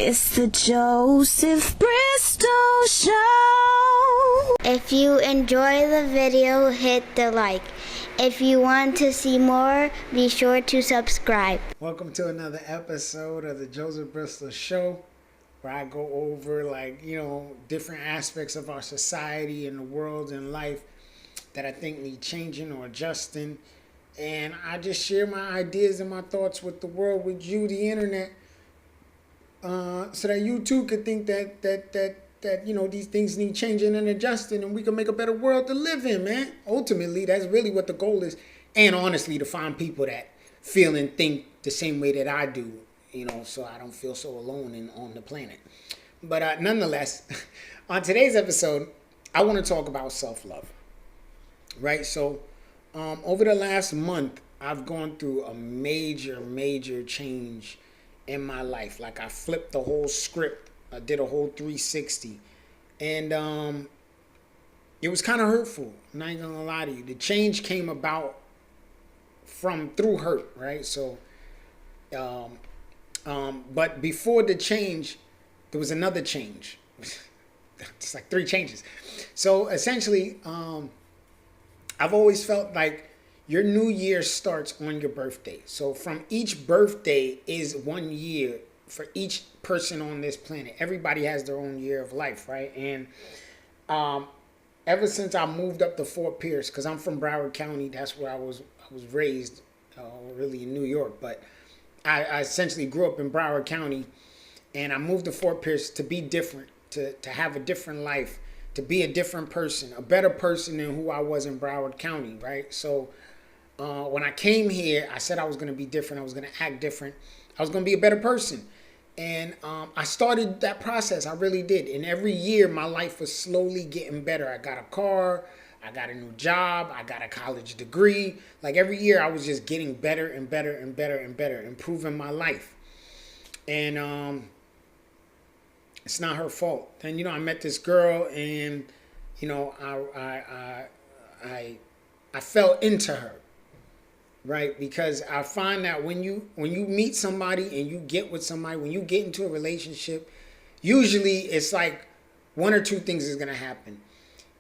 It's the Joseph Bristol Show. If you enjoy the video, hit the like. If you want to see more, be sure to subscribe. Welcome to another episode of the Joseph Bristol Show, where I go over different aspects of our society and the world and life that I think need changing or adjusting. And I just share my ideas and my thoughts with the world, with you, the internet, so that you too could think that these things need changing and adjusting, and we can make a better world to live in, man. Ultimately, that's really what the goal is. And honestly, to find people that feel and think the same way that I do, so I don't feel so alone on the planet. But nonetheless, on today's episode, I want to talk about self-love, right? So over the last month, I've gone through a major change in my life. Like, I flipped the whole script. I did a whole 360. And it was kind of hurtful. I'm not gonna lie to you. The change came about through hurt, right? So, but before the change, there was another change. It's like three changes. So essentially, I've always felt like your new year starts on your birthday. So from each birthday is 1 year for each person on this planet. Everybody has their own year of life, right? And ever since I moved up to Fort Pierce, because I'm from Broward County, that's where I was raised, really in New York. But I essentially grew up in Broward County, and I moved to Fort Pierce to be different, to have a different life, to be a different person, a better person than who I was in Broward County, right? So when I came here, I said I was going to be different. I was going to act different. I was going to be a better person. And I started that process. I really did. And every year, my life was slowly getting better. I got a car. I got a new job. I got a college degree. Like, every year, I was just getting better and better and better and better, improving my life. And it's not her fault. Then, I met this girl, and, I fell into her. Right? Because I find that when you meet somebody and you get with somebody, when you get into a relationship, usually it's like one or two things is going to happen.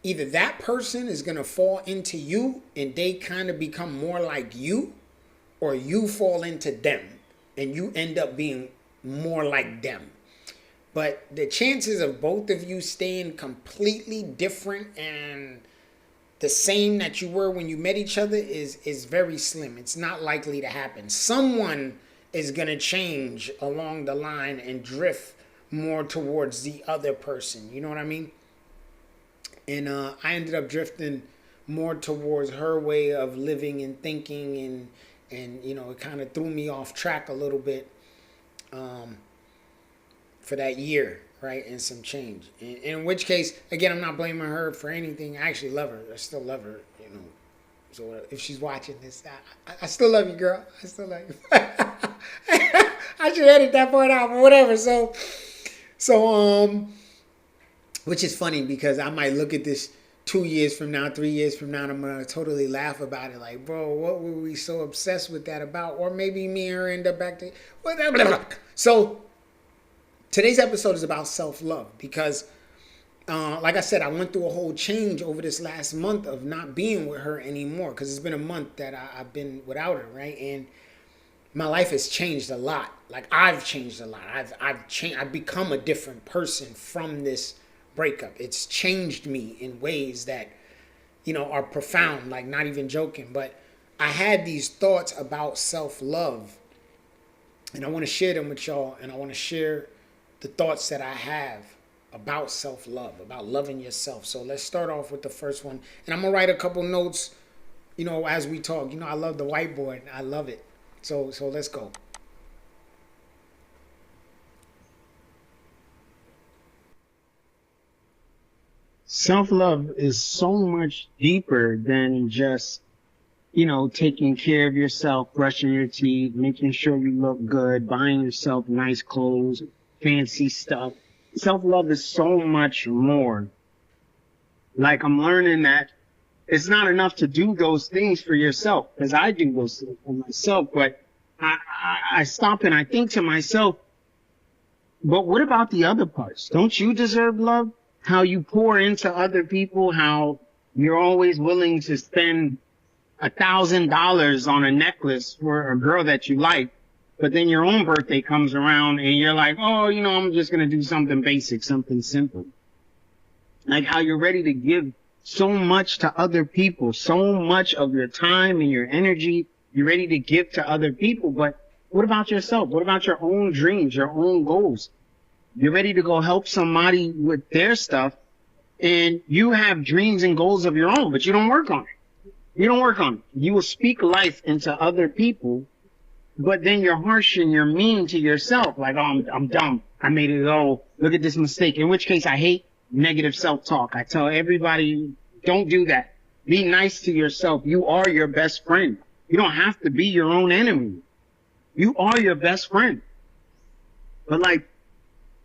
Either that person is going to fall into you and they kind of become more like you, or you fall into them and you end up being more like them. But the chances of both of you staying completely different and the same that you were when you met each other is very slim. It's not likely to happen. Someone is going to change along the line and drift more towards the other person. You know what I mean? And I ended up drifting more towards her way of living and thinking, and it kind of threw me off track a little bit for that year. Right, and some change. In which case, again, I'm not blaming her for anything. I actually love her. I still love her, So if she's watching this, I still love you, girl. I still love you. I should edit that part out, but whatever. So, which is funny because I might look at this 2 years from now, 3 years from now, and I'm gonna totally laugh about it. Like, bro, what were we so obsessed with that about? Or maybe me and her end up back to whatever. So today's episode is about self-love because, like I said, I went through a whole change over this last month of not being with her anymore, because it's been a month that I've been without her, right? And my life has changed a lot. Like, I've changed a lot. I've become a different person from this breakup. It's changed me in ways that, are profound, like, not even joking. But I had these thoughts about self-love, and I want to share them with y'all, and I want to share the thoughts that I have about self-love, about loving yourself. So let's start off with the first one. And I'm going to write a couple notes, as we talk. I love the whiteboard. I love it. So let's go. Self-love is so much deeper than just, taking care of yourself, brushing your teeth, making sure you look good, buying yourself nice clothes, fancy stuff. Self-love is so much more. Like, I'm learning that it's not enough to do those things for yourself, because I do those things for myself, but I stop and I think to myself, But what about the other parts? Don't you deserve love? How you pour into other people, how you're always willing to spend $1,000 on a necklace for a girl that you like, but then your own birthday comes around and you're like, oh, I'm just going to do something basic, something simple. Like how you're ready to give so much to other people, so much of your time and your energy, you're ready to give to other people. But what about yourself? What about your own dreams, your own goals? You're ready to go help somebody with their stuff, and you have dreams and goals of your own, but you don't work on it. You don't work on it. You will speak life into other people, but then you're harsh and you're mean to yourself. Like, oh, I'm dumb. I made it. Oh, look at this mistake. In which case, I hate negative self-talk. I tell everybody, don't do that. Be nice to yourself. You are your best friend. You don't have to be your own enemy. You are your best friend. But like,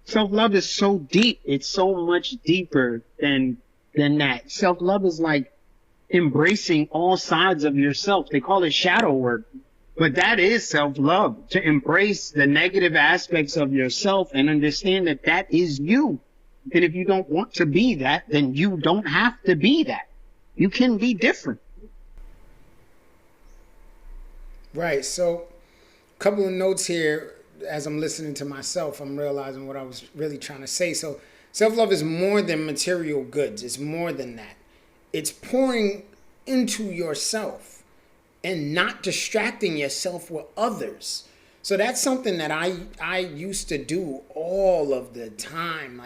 self-love is so deep. It's so much deeper than that. Self-love is like embracing all sides of yourself. They call it shadow work. But that is self-love, to embrace the negative aspects of yourself and understand that that is you. And if you don't want to be that, then you don't have to be that. You can be different. Right. So, a couple of notes here. As I'm listening to myself, I'm realizing what I was really trying to say. So, self-love is more than material goods. It's more than that. It's pouring into yourself and not distracting yourself with others. So that's something that I used to do all of the time,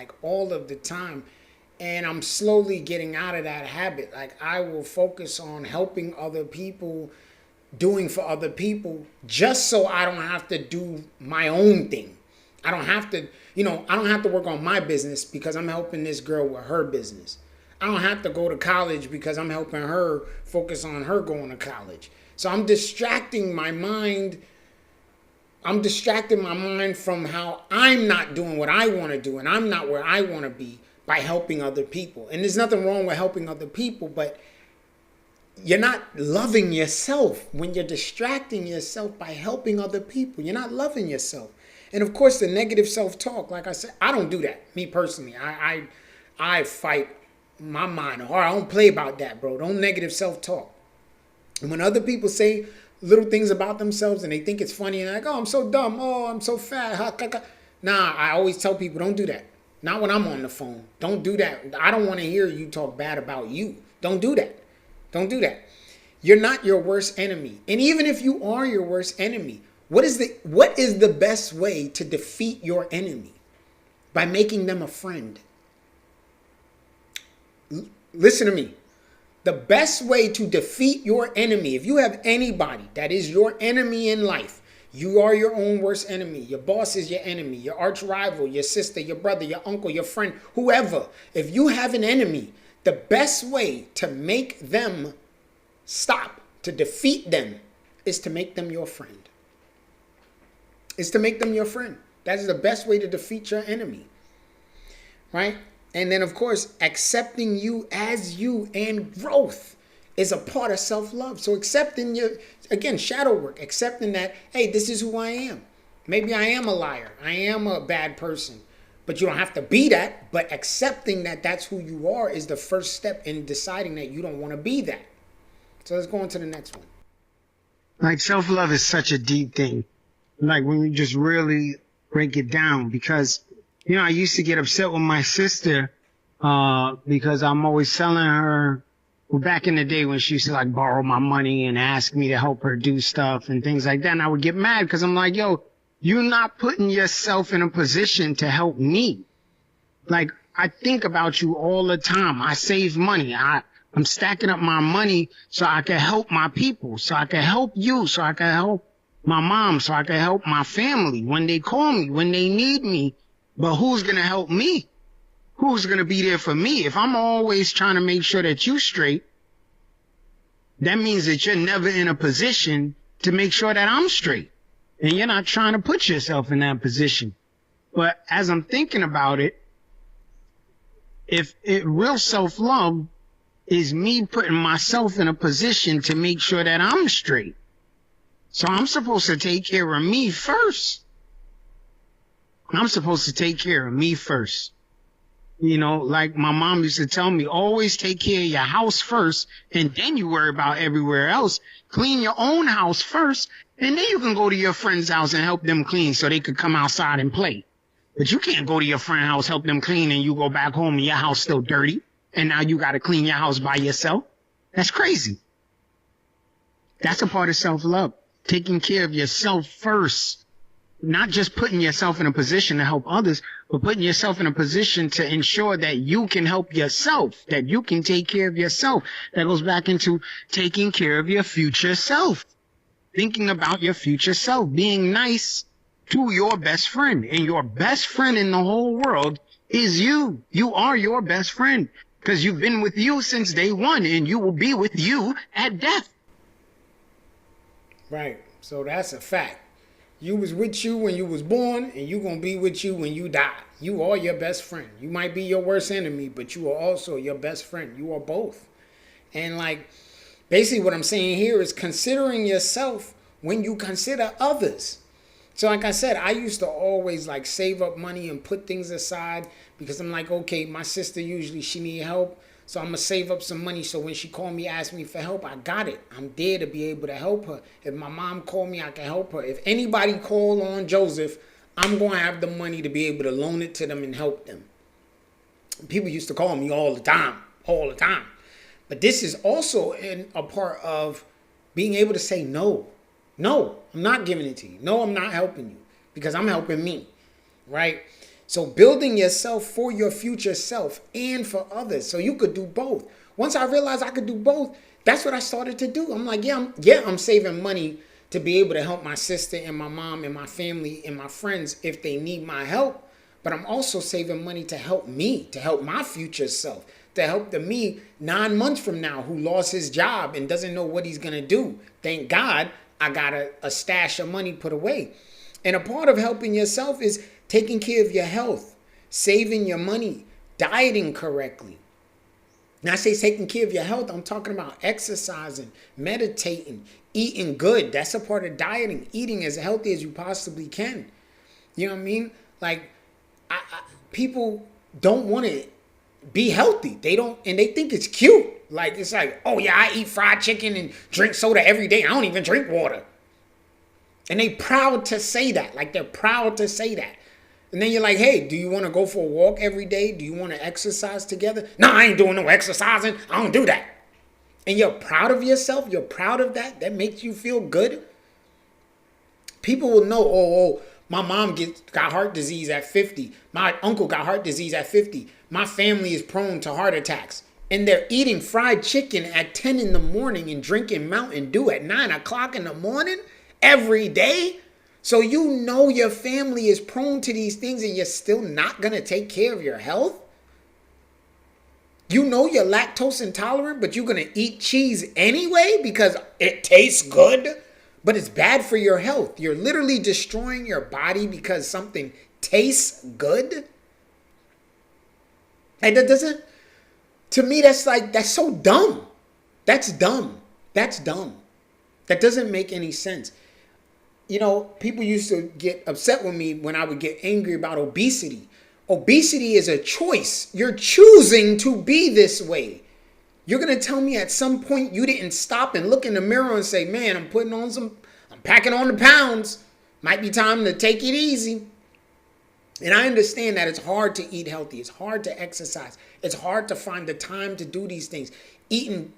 And I'm slowly getting out of that habit. Like, I will focus on helping other people, doing for other people, just so I don't have to do my own thing. I don't have to, I don't have to work on my business because I'm helping this girl with her business. I don't have to go to college because I'm helping her focus on her going to college. So I'm distracting my mind. I'm distracting my mind from how I'm not doing what I want to do and I'm not where I want to be by helping other people. And there's nothing wrong with helping other people, but you're not loving yourself when you're distracting yourself by helping other people. You're not loving yourself. And of course, the negative self-talk, like I said, I don't do that. Me personally, I fight my mind hard. I don't play about that, bro. Don't negative self-talk. And when other people say little things about themselves and they think it's funny and they're like, oh, I'm so dumb. Oh, I'm so fat. Nah, I always tell people, don't do that. Not when I'm on the phone. Don't do that. I don't want to hear you talk bad about you. Don't do that. Don't do that. You're not your worst enemy. And even if you are your worst enemy, what is the best way to defeat your enemy? By making them a friend. Listen to me. The best way to defeat your enemy, if you have anybody that is your enemy in life, you are your own worst enemy. Your boss is your enemy, your arch rival, your sister, your brother, your uncle, your friend, whoever. If you have an enemy, the best way to make them stop, to defeat them, is to make them your friend. Is to make them your friend. That is the best way to defeat your enemy. Right? And then, of course, accepting you as you and growth is a part of self-love. So accepting again, shadow work, accepting that, hey, this is who I am. Maybe I am a liar. I am a bad person. But you don't have to be that. But accepting that that's who you are is the first step in deciding that you don't want to be that. So let's go on to the next one. Like, self-love is such a deep thing. Like, when you just really break it down, because I used to get upset with my sister because I'm always telling her, well, back in the day when she used to like borrow my money and ask me to help her do stuff and things like that, and I would get mad because I'm like, yo, you're not putting yourself in a position to help me. Like, I think about you all the time. I save money. I'm stacking up my money so I can help my people, so I can help you, so I can help my mom, so I can help my family when they call me, when they need me. But who's going to help me? Who's going to be there for me? If I'm always trying to make sure that you're straight, that means that you're never in a position to make sure that I'm straight. And you're not trying to put yourself in that position. But as I'm thinking about it, real self-love is me putting myself in a position to make sure that I'm straight. So I'm supposed to take care of me first. I'm supposed to take care of me first. You know, like my mom used to tell me, always take care of your house first, and then you worry about everywhere else. Clean your own house first, and then you can go to your friend's house and help them clean so they could come outside and play. But you can't go to your friend's house, help them clean, and you go back home and your house still dirty, and now you got to clean your house by yourself. That's crazy. That's a part of self-love. Taking care of yourself first. Not just putting yourself in a position to help others, but putting yourself in a position to ensure that you can help yourself, that you can take care of yourself. That goes back into taking care of your future self. Thinking about your future self, being nice to your best friend. And your best friend in the whole world is you. You are your best friend because you've been with you since day one, and you will be with you at death. Right. So that's a fact. You was with you when you was born, and you gonna be with you when you die. You are your best friend. You might be your worst enemy, but you are also your best friend. You are both. And like, basically what I'm saying here is considering yourself when you consider others. So like I said, I used to always like save up money and put things aside because I'm like, okay, my sister usually she need help. So I'm going to save up some money so when she called me, asked me for help, I got it. I'm there to be able to help her. If my mom called me, I can help her. If anybody called on Joseph, I'm going to have the money to be able to loan it to them and help them. People used to call me all the time. But this is also a part of being able to say no. No, I'm not giving it to you. No, I'm not helping you because I'm helping me, right? So building yourself for your future self and for others so you could do both. Once I realized I could do both, that's what I started to do. I'm like, I'm saving money to be able to help my sister and my mom and my family and my friends if they need my help. But I'm also saving money to help me, to help my future self, to help the me 9 months from now who lost his job and doesn't know what he's going to do. Thank God I got a stash of money put away. And a part of helping yourself is taking care of your health, saving your money, dieting correctly. When I say taking care of your health, I'm talking about exercising, meditating, eating good. That's a part of dieting, eating as healthy as you possibly can. You know what I mean? Like, people don't want to be healthy. They don't, and they think it's cute. Like, it's like, oh yeah, I eat fried chicken and drink soda every day. I don't even drink water. And they proud to say that. Like, they're proud to say that. And then you're like, hey, do you want to go for a walk every day? Do you want to exercise together? No, I ain't doing no exercising. I don't do that. And you're proud of yourself. You're proud of that. That makes you feel good. People will know, oh, my mom got heart disease at 50. My uncle got heart disease at 50. My family is prone to heart attacks. And they're eating fried chicken at 10 in the morning and drinking Mountain Dew at 9 o'clock in the morning every day. So you know your family is prone to these things and you're still not going to take care of your health? You know you're lactose intolerant, but you're going to eat cheese anyway because it tastes good, but it's bad for your health. You're literally destroying your body because something tastes good. And that doesn't, to me, that's so dumb. That's dumb. That doesn't make any sense. You know, people used to get upset with me when I would get angry about obesity. Obesity is a choice. You're choosing to be this way. You're going to tell me at some point you didn't stop and look in the mirror and say, man, I'm packing on the pounds. Might be time to take it easy. And I understand that it's hard to eat healthy. It's hard to exercise. It's hard to find the time to do these things. Eating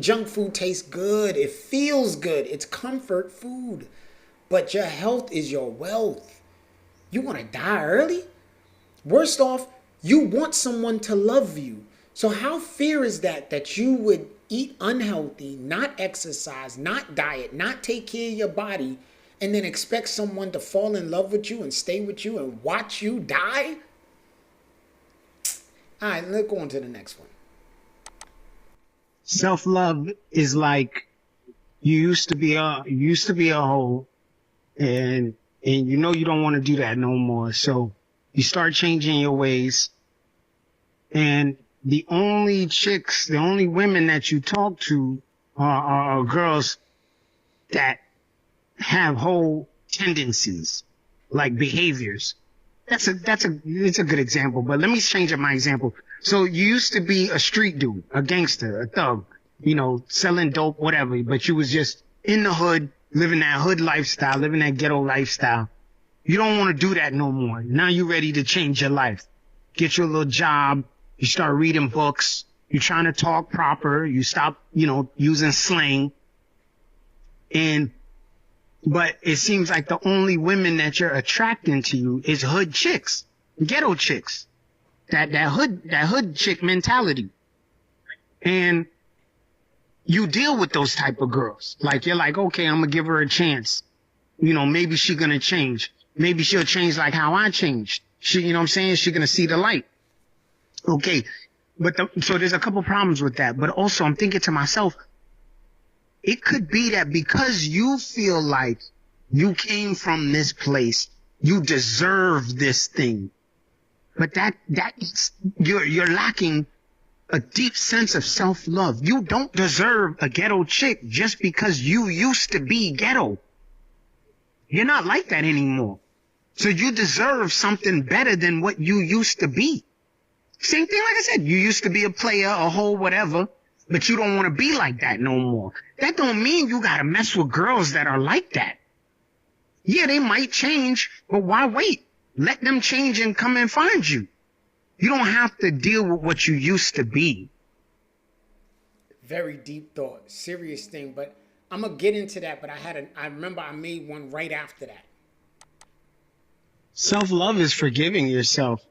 junk food tastes good. It feels good. It's comfort food. But your health is your wealth. You want to die early? Worst off, you want someone to love you. So how fair is that you would eat unhealthy, not exercise, not diet, not take care of your body, and then expect someone to fall in love with you and stay with you and watch you die? All right, let's go on to the next one. Self-love is like you used to be a hoe. And you know you don't want to do that no more. So you start changing your ways. And the only women that you talk to are girls that have whole tendencies, like behaviors it's a good example, but let me change up my example. So you used to be a street dude, a gangster, a thug, selling dope, whatever, but you was just in the hood, living that hood lifestyle, living that ghetto lifestyle. You don't want to do that no more. Now you're ready to change your life. Get your little job. You start reading books. You're trying to talk proper. You stop, using slang. But it seems like the only women that you're attracting to you is hood chicks, ghetto chicks, that hood chick mentality. And you deal with those type of girls. Like, you're like, okay, I'm gonna give her a chance. Maybe she's gonna change. Maybe she'll change like how I changed. She's gonna see the light. Okay. So there's a couple problems with that. But also I'm thinking to myself, it could be that because you feel like you came from this place, you deserve this thing. But you're lacking a deep sense of self-love. You don't deserve a ghetto chick just because you used to be ghetto. You're not like that anymore. So you deserve something better than what you used to be. Same thing, like I said, you used to be a player, a hoe, whatever, but you don't want to be like that no more. That don't mean you got to mess with girls that are like that. Yeah, they might change, but why wait? Let them change and come and find you. You don't have to deal with what you used to be. Very deep thought, serious thing, but I'm going to get into that, but I remember I made one right after that. Self-love is forgiving yourself.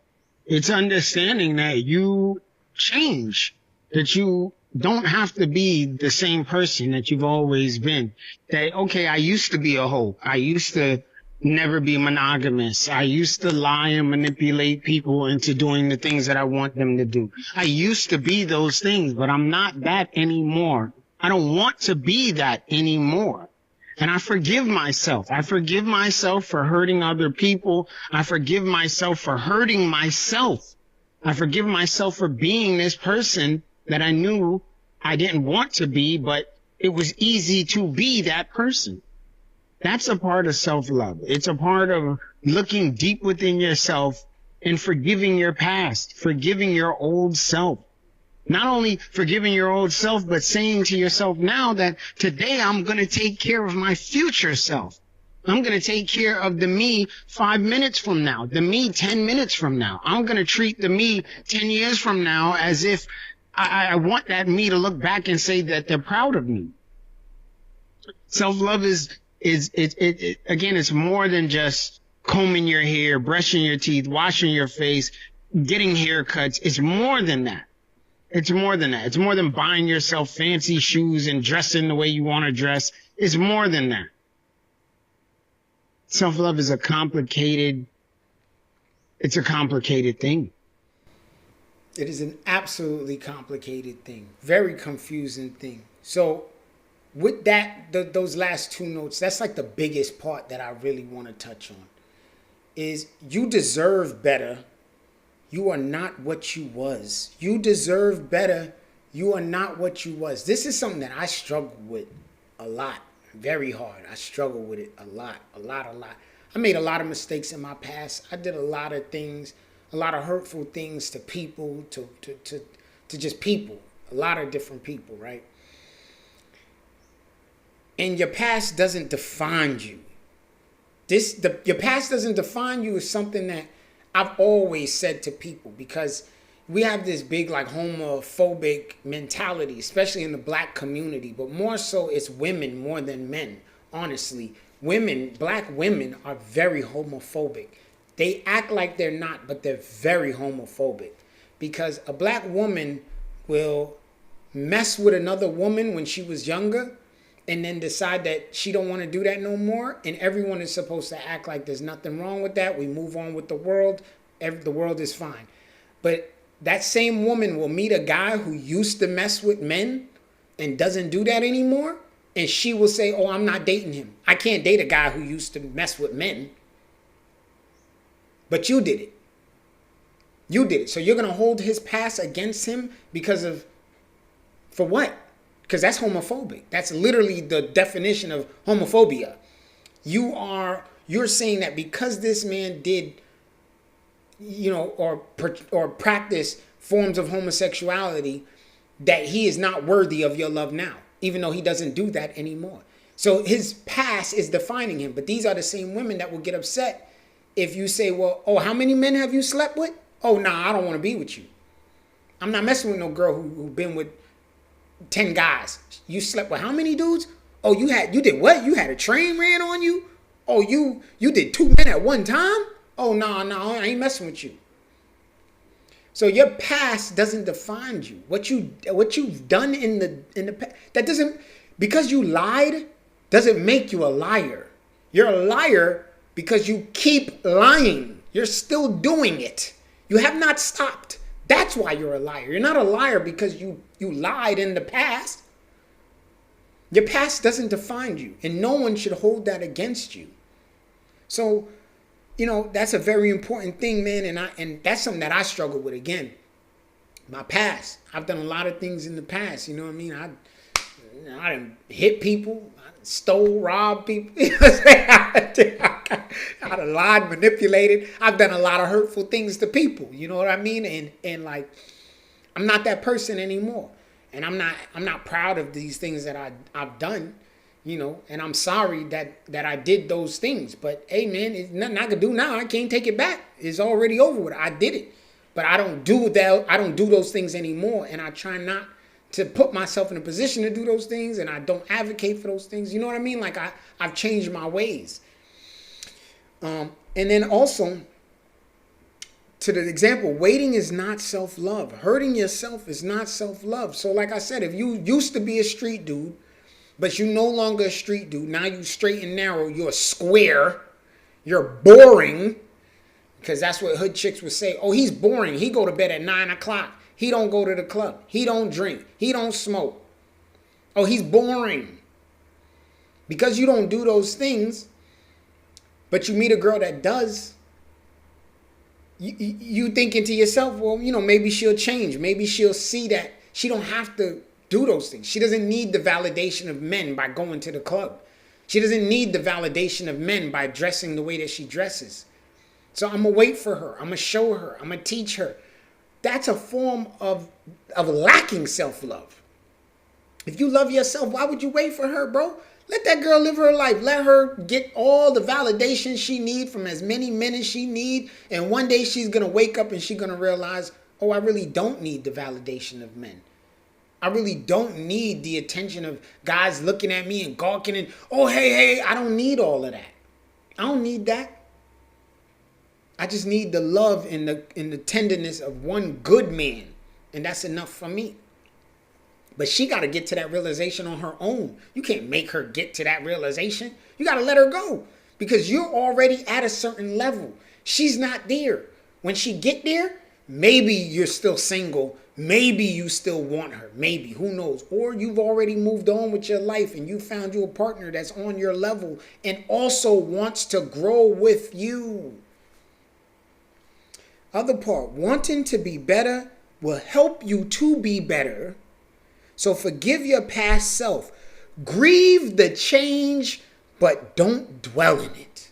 It's understanding that you change, that you don't have to be the same person that you've always been. That, okay, I used to be a hoe. I used to never be monogamous. I used to lie and manipulate people into doing the things that I want them to do. I used to be those things, but I'm not that anymore. I don't want to be that anymore. And I forgive myself. I forgive myself for hurting other people. I forgive myself for hurting myself. I forgive myself for being this person that I knew I didn't want to be, but it was easy to be that person. That's a part of self-love. It's a part of looking deep within yourself and forgiving your past, forgiving your old self. Not only forgiving your old self, but saying to yourself now that today I'm going to take care of my future self. I'm going to take care of the me 5 minutes from now, the me 10 minutes from now. I'm going to treat the me 10 years from now as if I want that me to look back and say that they're proud of me. Self-love is again, it's more than just combing your hair, brushing your teeth, washing your face, getting haircuts. It's more than that. It's more than that. It's more than buying yourself fancy shoes and dressing the way you want to dress. It's more than that. Self-love is a complicated thing. It is an absolutely complicated thing. Very confusing thing. So with that, those last two notes, that's like the biggest part that I really want to touch on. Is you deserve better. You are not what you was. You deserve better. You are not what you was. This is something that I struggle with a lot. Very hard. I struggle with it a lot. I made a lot of mistakes in my past. I did a lot of things, a lot of hurtful things to people, to just people. A lot of different people, right? And your past doesn't define you. Your past doesn't define you is something that I've always said to people, because we have this big like homophobic mentality, especially in the black community, but more so it's women more than men. Honestly, black women are very homophobic. They act like they're not, but they're very homophobic, because a black woman will mess with another woman when she was younger and then decide that she don't want to do that no more, and everyone is supposed to act like there's nothing wrong with that. We move on with the world. The world is fine. But that same woman will meet a guy who used to mess with men and doesn't do that anymore, and she will say, oh, I'm not dating him. I can't date a guy who used to mess with men. But you did it. You did it. So you're going to hold his past against him for what? Because that's homophobic. That's literally the definition of homophobia. You're saying that because this man did or practice forms of homosexuality, that he is not worthy of your love now, even though he doesn't do that anymore. So his past is defining him. But these are the same women that will get upset if you say, well, oh, how many men have you slept with? Oh, nah, I don't want to be with you. I'm not messing with no girl who been with 10 guys. You slept with how many dudes? Oh, you did what? You had a train ran on you? Oh, you did 2 men at one time? Oh, no, I ain't messing with you. So your past doesn't define you. What you've done in the past, that doesn't, because you lied, doesn't make you a liar. You're a liar because you keep lying. You're still doing it. You have not stopped. That's why you're a liar. You're not a liar because you lied in the past. Your past doesn't define you, and no one should hold that against you. So, that's a very important thing, man, and that's something that I struggle with. Again, my past. I've done a lot of things in the past. You know what I mean? I done hit people, I stole, robbed people. I done lied, manipulated. I've done a lot of hurtful things to people. You know what I mean? And like, I'm not that person anymore. And I'm not proud of these things that I've done, and I'm sorry that I did those things. But hey, man, there's nothing I can do now. I can't take it back. It's already over with. I did it. But I don't do that. I don't do those things anymore. And I try not to put myself in a position to do those things. And I don't advocate for those things. You know what I mean? Like I've changed my ways. And then also, to the example, waiting is not self-love. Hurting yourself is not self-love. So like I said, if you used to be a street dude, but you're no longer a street dude, now you straight and narrow, you're a square, you're boring, because that's what hood chicks would say. Oh, he's boring. He go to bed at 9 o'clock. He don't go to the club. He don't drink. He don't smoke. Oh, he's boring. Because you don't do those things, but you meet a girl that does, you thinking to yourself, well, maybe she'll change. Maybe she'll see that she don't have to do those things. She doesn't need the validation of men by going to the club. She doesn't need the validation of men by dressing the way that she dresses. So I'm going to wait for her. I'm going to show her. I'm going to teach her. That's a form of lacking self-love. If you love yourself, why would you wait for her, bro? Let that girl live her life. Let her get all the validation she needs from as many men as she needs. And one day she's going to wake up and she's going to realize, oh, I really don't need the validation of men. I really don't need the attention of guys looking at me and gawking and, oh, hey, I don't need all of that. I don't need that. I just need the love and the tenderness of one good man. And that's enough for me. But she got to get to that realization on her own. You can't make her get to that realization. You got to let her go. Because you're already at a certain level. She's not there. When she get there, maybe you're still single. Maybe you still want her. Maybe. Who knows? Or you've already moved on with your life and you found you a partner that's on your level and also wants to grow with you. Other part, wanting to be better will help you to be better. So forgive your past self. Grieve the change, but don't dwell in it.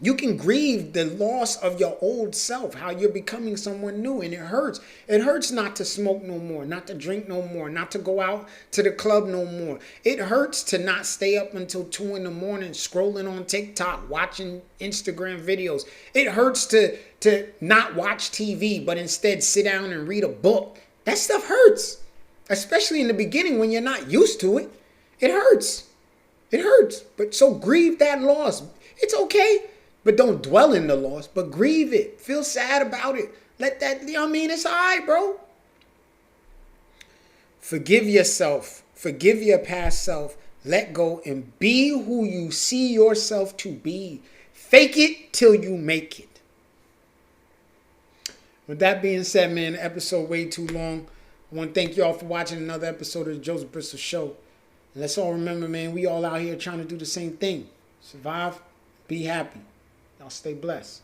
You can grieve the loss of your old self, how you're becoming someone new, and it hurts. It hurts not to smoke no more, not to drink no more, not to go out to the club no more. It hurts to not stay up until 2 a.m. scrolling on TikTok, watching Instagram videos. It hurts to not watch TV, but instead sit down and read a book. That stuff hurts, especially in the beginning when you're not used to it. It hurts. It hurts. But so grieve that loss. It's okay. But don't dwell in the loss, but grieve it. Feel sad about it. Let that, it's all right, bro. Forgive yourself. Forgive your past self. Let go and be who you see yourself to be. Fake it till you make it. With that being said, man, the episode way too long. I want to thank you all for watching another episode of the Joseph Bristol Show. And let's all remember, man, we all out here trying to do the same thing. Survive, be happy. Y'all stay blessed.